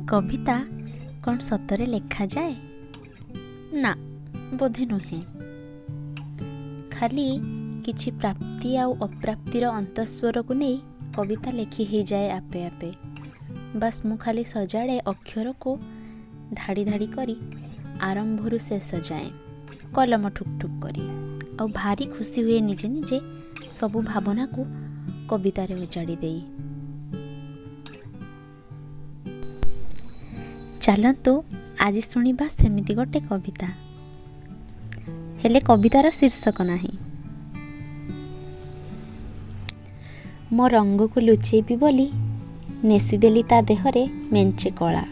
कविता कौन सतरे लेखा जाए ना बोधे नुहे खाली किछि प्राप्ति आउ अप्राप्तिर अंतस्वर को नहीं कविता लेखि ही जाए आपे आपे। बस मु खाली सजाड़े अक्षर को धाड़ी धाड़ी करी आरंभरू शेष जाए कलम ठुक ठुक करी और भारी खुशी हुए निजे निजे सबु भावना को कवितार उजाड़ी देई। चलतु आज शुणिबा सेमिति गोटे कविता हेले कवितार शीर्षक नाही। मो रंग को लुचेबी बोली नेसीदेली ता देहरे मेंचे कला।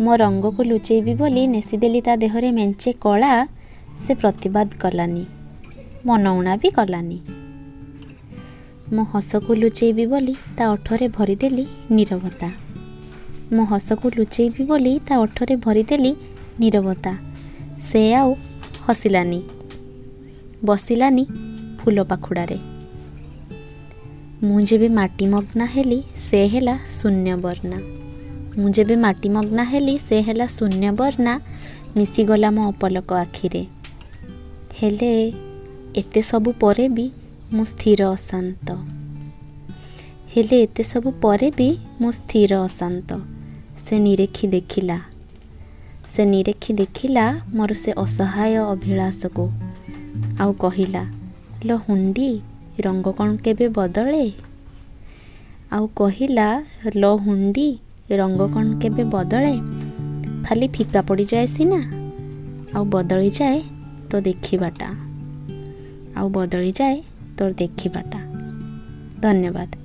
मो रंग को लुचेबी बोली नेसीदेली ता देहरे मेंचे कला। से प्रतिवाद कलानी मनउणा भी कलानी। मो हस को लुचेबी बोली ता ओठरे भरीदेली नीरवता। मो हस को लुचेबी बोली ता ओठरे भरीदेली नीरवता। से आउ हसिलानी बसिलानी फूल पाखुड़ारे। मु जेबे माटी मग्ना हेली से हेला शून्य वर्णा। मु जेबे माटी मग्ना हेली से हेला शून्य वर्णा। मिसीगला मो अपलक आखिरे हेले एते सबु परे भी मु स्थिर अशांत। हेले एते सबु परे भी मु स्थिर अशांत। से निरेखी देखिला मोर से असहाय अभिलाष को आउ कहिला लो हुंडी रंग कौन केबे बदले। आउ कहिला लो हुंडी रंग कौन केबे बदले। खाली फिका पड़ी जाए सीना आउ बदली जाए तो देखिबाटा। आउ बदली जाए तो देखिबाटा। धन्यवाद।